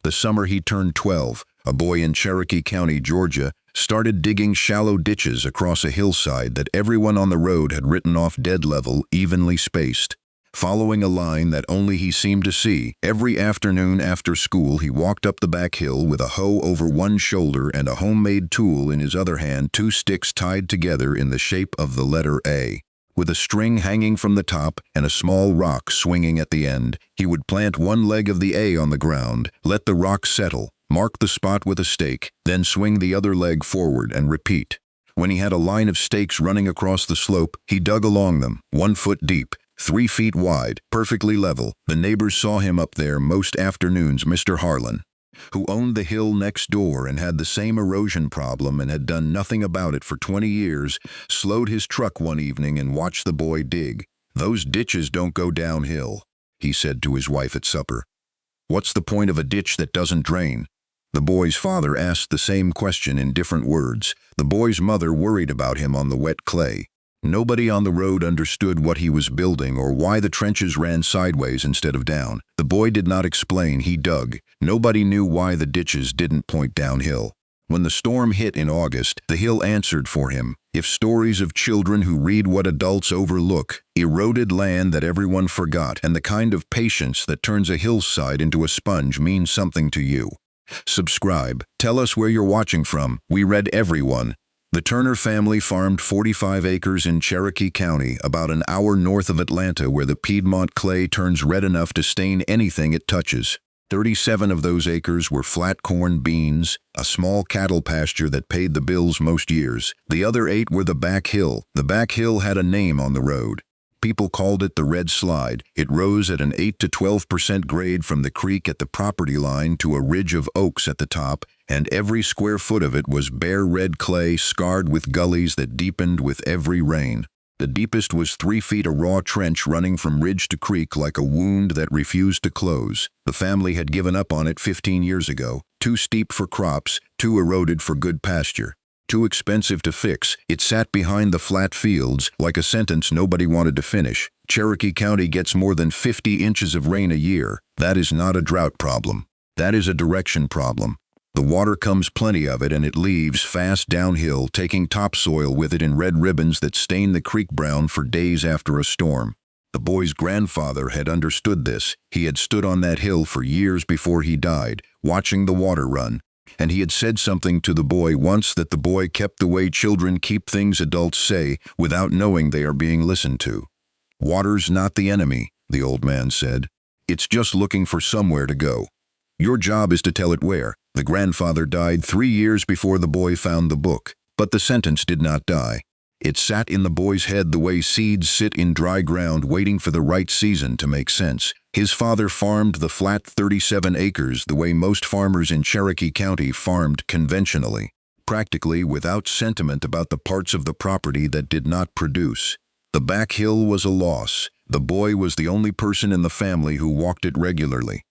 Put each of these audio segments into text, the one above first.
The summer he turned 12, a boy in Cherokee County, Georgia, started digging shallow ditches across a hillside that everyone on the road had written off dead level, evenly spaced. Following a line that only he seemed to see, every afternoon after school he walked up the back hill with a hoe over one shoulder and a homemade tool in his other hand, two sticks tied together in the shape of the letter A. With a string hanging from the top and a small rock swinging at the end, he would plant one leg of the A on the ground, let the rock settle, mark the spot with a stake, then swing the other leg forward and repeat. When he had a line of stakes running across the slope, he dug along them, 1 foot deep, 3 feet wide, perfectly level. The neighbors saw him up there most afternoons. Mr. Harlan, who owned the hill next door and had the same erosion problem and had done nothing about it for 20 years, slowed his truck one evening and watched the boy dig. "Those ditches don't go downhill," he said to his wife at supper. "What's the point of a ditch that doesn't drain?" The boy's father asked the same question in different words. The boy's mother worried about him on the wet clay. Nobody on the road understood what he was building or why the trenches ran sideways instead of down. The boy did not explain, he dug. Nobody knew why the ditches didn't point downhill. When the storm hit in August, the hill answered for him. If stories of children who read what adults overlook, eroded land that everyone forgot, and the kind of patience that turns a hillside into a sponge means something to you, subscribe. Tell us where you're watching from. We read everyone. The Turner family farmed 45 acres in Cherokee County, about an hour north of Atlanta, where the Piedmont clay turns red enough to stain anything it touches. 37 of those acres were flat corn beans, a small cattle pasture that paid the bills most years. The other 8 were the back hill. The back hill had a name on the road. People called it the Red Slide. It rose at an 8 to 12% grade from the creek at the property line to a ridge of oaks at the top, and every square foot of it was bare red clay scarred with gullies that deepened with every rain. The deepest was 3 feet, a raw trench running from ridge to creek like a wound that refused to close. The family had given up on it 15 years ago. Too steep for crops, too eroded for good pasture. Too expensive to fix. It sat behind the flat fields like a sentence nobody wanted to finish. Cherokee County gets more than 50 inches of rain a year. That is not a drought problem. That is a direction problem. The water comes plenty of it and it leaves fast downhill, taking topsoil with it in red ribbons that stain the creek brown for days after a storm. The boy's grandfather had understood this. He had stood on that hill for years before he died, watching the water run. And he had said something to the boy once that the boy kept the way children keep things adults say without knowing they are being listened to. "Water's not the enemy," the old man said. "It's just looking for somewhere to go. Your job is to tell it where." The grandfather died 3 years before the boy found the book, but the sentence did not die. It sat in the boy's head the way seeds sit in dry ground waiting for the right season to make sense. His father farmed the flat 37 acres the way most farmers in Cherokee County farmed conventionally, practically without sentiment about the parts of the property that did not produce. The back hill was a loss. The boy was the only person in the family who walked it regularly.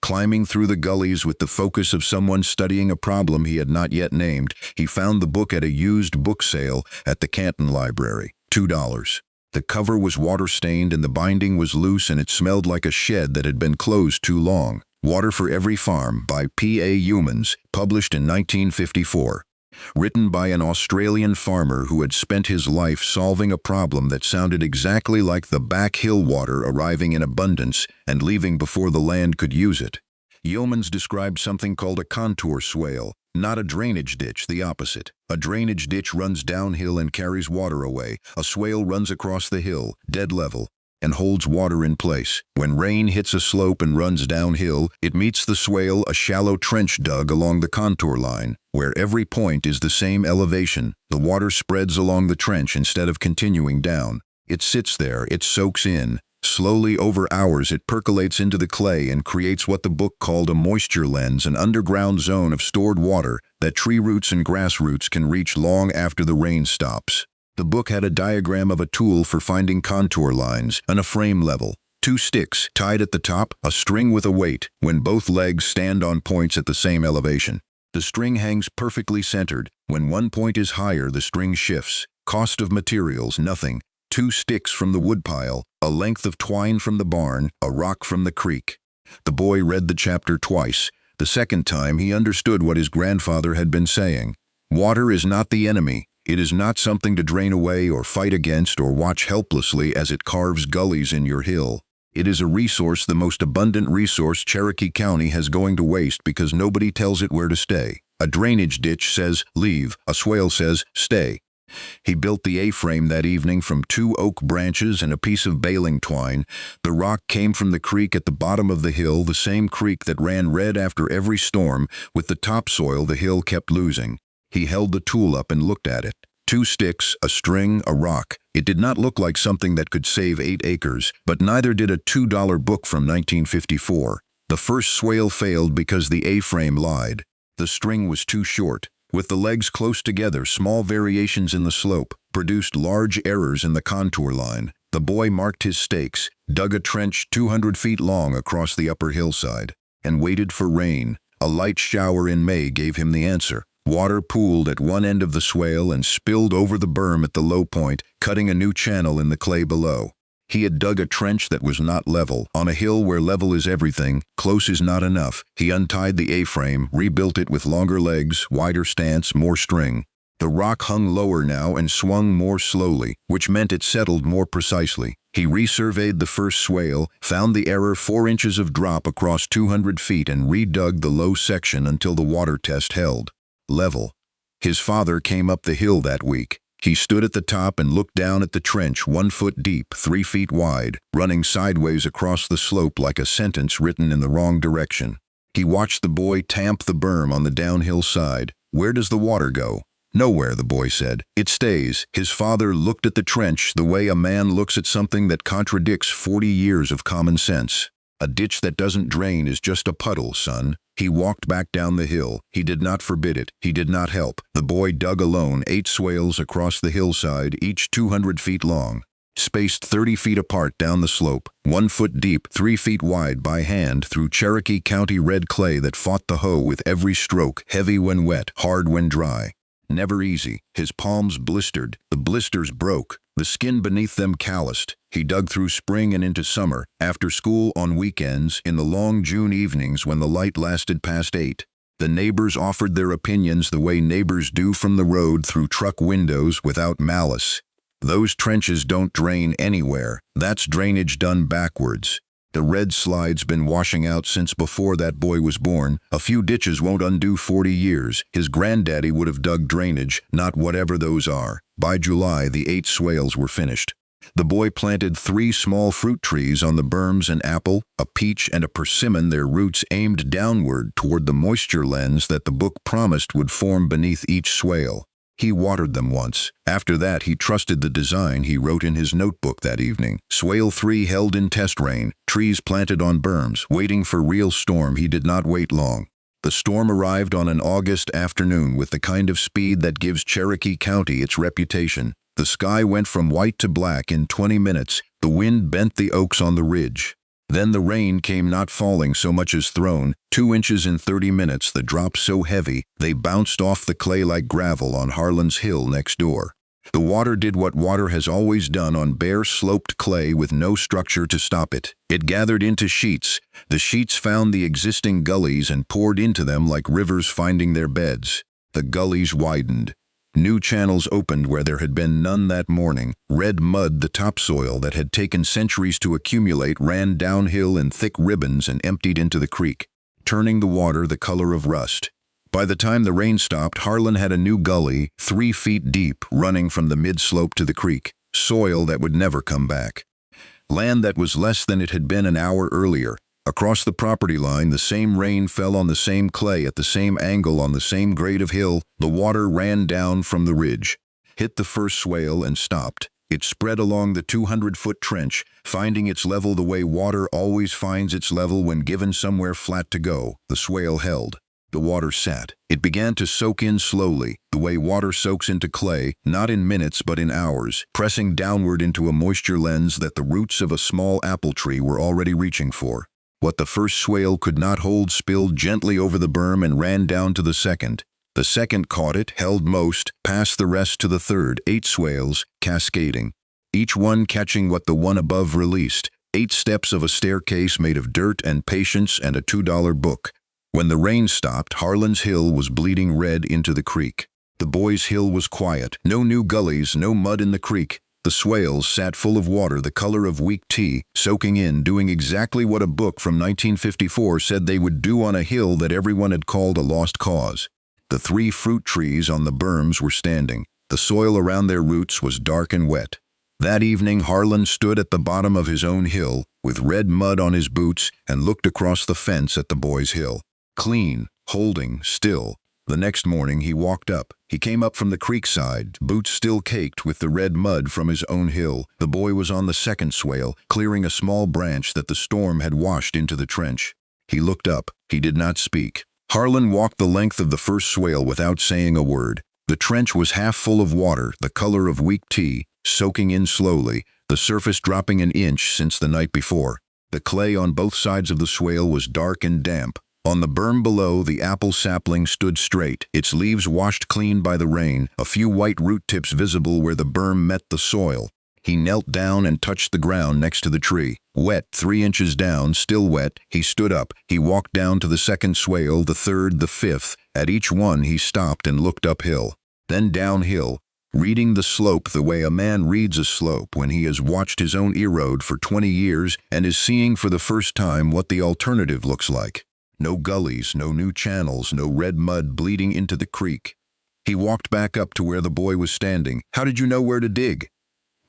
Climbing through the gullies with the focus of someone studying a problem he had not yet named, he found the book at a used book sale at the Canton Library. $2. The cover was water-stained and the binding was loose and it smelled like a shed that had been closed too long. Water for Every Farm by P.A. Humans, published in 1954. Written by an Australian farmer who had spent his life solving a problem that sounded exactly like the back hill water arriving in abundance and leaving before the land could use it. Yeomans described something called a contour swale, not a drainage ditch, the opposite. A drainage ditch runs downhill and carries water away. A swale runs across the hill, dead level, and holds water in place. When rain hits a slope and runs downhill, it meets the swale, a shallow trench dug along the contour line, where every point is the same elevation. The water spreads along the trench instead of continuing down. It sits there, it soaks in. Slowly over hours it percolates into the clay and creates what the book called a moisture lens, an underground zone of stored water that tree roots and grass roots can reach long after the rain stops. The book had a diagram of a tool for finding contour lines on a frame level. 2 sticks tied at the top, a string with a weight, when both legs stand on points at the same elevation. The string hangs perfectly centered. When one point is higher, the string shifts. Cost of materials, nothing. 2 sticks from the woodpile, a length of twine from the barn, a rock from the creek. The boy read the chapter twice. The second time, he understood what his grandfather had been saying. Water is not the enemy. It is not something to drain away or fight against or watch helplessly as it carves gullies in your hill. It is a resource, the most abundant resource Cherokee County has going to waste because nobody tells it where to stay. A drainage ditch says, leave. A swale says, stay. He built the A-frame that evening from 2 oak branches and a piece of baling twine. The rock came from the creek at the bottom of the hill, the same creek that ran red after every storm. With the topsoil the hill kept losing. He held the tool up and looked at it. 2 sticks, a string, a rock. It did not look like something that could save 8 acres, but neither did a $2 book from 1954. The first swale failed because the A-frame lied. The string was too short. With the legs close together, small variations in the slope produced large errors in the contour line. The boy marked his stakes, dug a trench 200 feet long across the upper hillside, and waited for rain. A light shower in May gave him the answer. Water pooled at one end of the swale and spilled over the berm at the low point, cutting a new channel in the clay below. He had dug a trench that was not level. On a hill where level is everything, close is not enough. He untied the A-frame, rebuilt it with longer legs, wider stance, more string. The rock hung lower now and swung more slowly, which meant it settled more precisely. He resurveyed the first swale, found the error 4 inches of drop across 200 feet and redug the low section until the water test held. Level. His father came up the hill that week. He stood at the top and looked down at the trench 1 foot deep, 3 feet wide, running sideways across the slope like a sentence written in the wrong direction. He watched the boy tamp the berm on the downhill side. Where does the water go? Nowhere, the boy said. It stays. His father looked at the trench the way a man looks at something that contradicts 40 years of common sense. A ditch that doesn't drain is just a puddle, son. He walked back down the hill. He did not forbid it. He did not help. The boy dug alone 8 swales across the hillside, each 200 feet long, spaced 30 feet apart down the slope, 1 foot deep, 3 feet wide by hand through Cherokee County red clay that fought the hoe with every stroke, heavy when wet, hard when dry. Never easy. His palms blistered. The blisters broke. The skin beneath them calloused. He dug through spring and into summer, after school, on weekends, in the long June evenings when the light lasted past 8. The neighbors offered their opinions the way neighbors do from the road through truck windows without malice. Those trenches don't drain anywhere. That's drainage done backwards. The red slide's been washing out since before that boy was born. A few ditches won't undo 40 years. His granddaddy would have dug drainage, not whatever those are. By July, the 8 swales were finished. The boy planted 3 small fruit trees on the berms, an apple, a peach, and a persimmon, their roots aimed downward toward the moisture lens that the book promised would form beneath each swale. He watered them once. After that, he trusted the design he wrote in his notebook that evening. Swale 3 held in test rain, trees planted on berms, waiting for real storm. He did not wait long. The storm arrived on an August afternoon with the kind of speed that gives Cherokee County its reputation. The sky went from white to black in 20 minutes. The wind bent the oaks on the ridge. Then the rain came, not falling so much as thrown, 2 inches in 30 minutes, the drops so heavy they bounced off the clay like gravel on Harlan's Hill next door. The water did what water has always done on bare sloped clay with no structure to stop it. It gathered into sheets. The sheets found the existing gullies and poured into them like rivers finding their beds. The gullies widened. New channels opened where there had been none that morning. Red mud, the topsoil that had taken centuries to accumulate, ran downhill in thick ribbons and emptied into the creek, turning the water the color of rust. By the time the rain stopped, Harlan had a new gully, 3 feet deep, running from the mid-slope to the creek. Soil that would never come back. Land that was less than it had been an hour earlier. Across the property line, the same rain fell on the same clay at the same angle on the same grade of hill. The water ran down from the ridge, hit the first swale and stopped. It spread along the 200-foot trench, finding its level the way water always finds its level when given somewhere flat to go. The swale held. The water sat. It began to soak in slowly, the way water soaks into clay, not in minutes but in hours, pressing downward into a moisture lens that the roots of a small apple tree were already reaching for. What the first swale could not hold spilled gently over the berm and ran down to the second. The second caught it, held most, passed the rest to the third, 8 swales, cascading, each one catching what the one above released. 8 steps of a staircase made of dirt and patience and a $2 book. When the rain stopped, Harlan's hill was bleeding red into the creek. The boy's hill was quiet. No new gullies, no mud in the creek. The swales sat full of water the color of weak tea, soaking in, doing exactly what a book from 1954 said they would do on a hill that everyone had called a lost cause. The 3 fruit trees on the berms were standing. The soil around their roots was dark and wet. That evening, Harlan stood at the bottom of his own hill, with red mud on his boots, and looked across the fence at the boy's hill. Clean, holding, still. The next morning he walked up. He came up from the creek side, boots still caked with the red mud from his own hill. The boy was on the second swale, clearing a small branch that the storm had washed into the trench. He looked up. He did not speak. Harlan walked the length of the first swale without saying a word. The trench was half full of water, the color of weak tea, soaking in slowly, the surface dropping an inch since the night before. The clay on both sides of the swale was dark and damp. On the berm below, the apple sapling stood straight, its leaves washed clean by the rain, a few white root tips visible where the berm met the soil. He knelt down and touched the ground next to the tree. Wet, 3 inches down, still wet, he stood up. He walked down to the second swale, the third, the fifth. At each one he stopped and looked uphill, then downhill, reading the slope the way a man reads a slope when he has watched his own erode for 20 years and is seeing for the first time what the alternative looks like. No gullies, no new channels, no red mud bleeding into the creek. He walked back up to where the boy was standing. "How did you know where to dig?"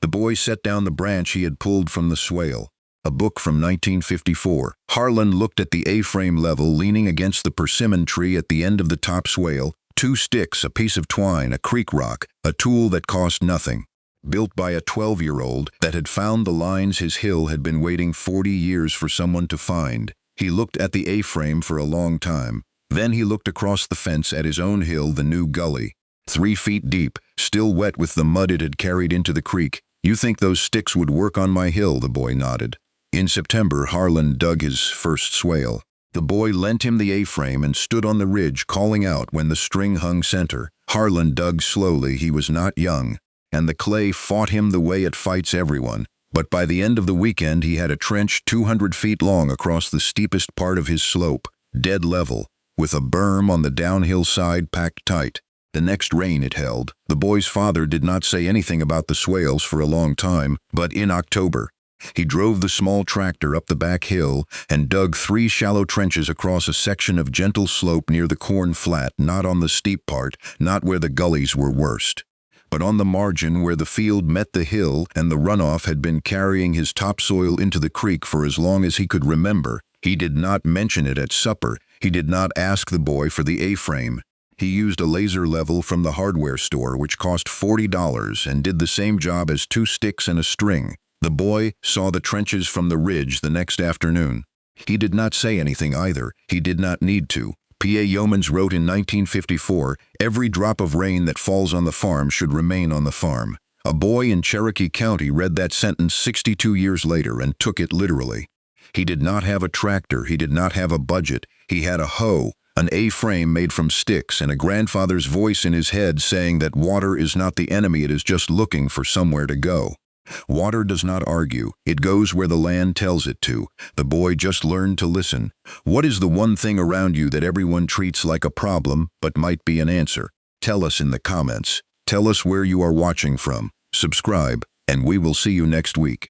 The boy set down the branch he had pulled from the swale. A book from 1954. Harlan looked at the A-frame level leaning against the persimmon tree at the end of the top swale. 2 sticks, a piece of twine, a creek rock, a tool that cost nothing. Built by a 12-year-old that had found the lines his hill had been waiting 40 years for someone to find. He looked at the A-frame for a long time. Then he looked across the fence at his own hill, the new gully. 3 feet deep, still wet with the mud it had carried into the creek. "You think those sticks would work on my hill?" the boy nodded. In September, Harlan dug his first swale. The boy lent him the A-frame and stood on the ridge calling out when the string hung center. Harlan dug slowly. He was not young, and the clay fought him the way it fights everyone. But by the end of the weekend, he had a trench 200 feet long across the steepest part of his slope, dead level, with a berm on the downhill side packed tight. The next rain it held. The boy's father did not say anything about the swales for a long time, but in October, he drove the small tractor up the back hill and dug 3 shallow trenches across a section of gentle slope near the corn flat, not on the steep part, not where the gullies were worst, but on the margin where the field met the hill and the runoff had been carrying his topsoil into the creek for as long as he could remember. He did not mention it at supper. He did not ask the boy for the A-frame. He used a laser level from the hardware store, which cost $40 and did the same job as 2 sticks and a string. The boy saw the trenches from the ridge the next afternoon. He did not say anything either. He did not need to. P.A. Yeomans wrote in 1954, "Every drop of rain that falls on the farm should remain on the farm." A boy in Cherokee County read that sentence 62 years later and took it literally. He did not have a tractor. He did not have a budget. He had a hoe, an A-frame made from sticks, and a grandfather's voice in his head saying that water is not the enemy, it is just looking for somewhere to go. Water does not argue. It goes where the land tells it to. The boy just learned to listen. What is the one thing around you that everyone treats like a problem but might be an answer? Tell us in the comments. Tell us where you are watching from. Subscribe, and we will see you next week.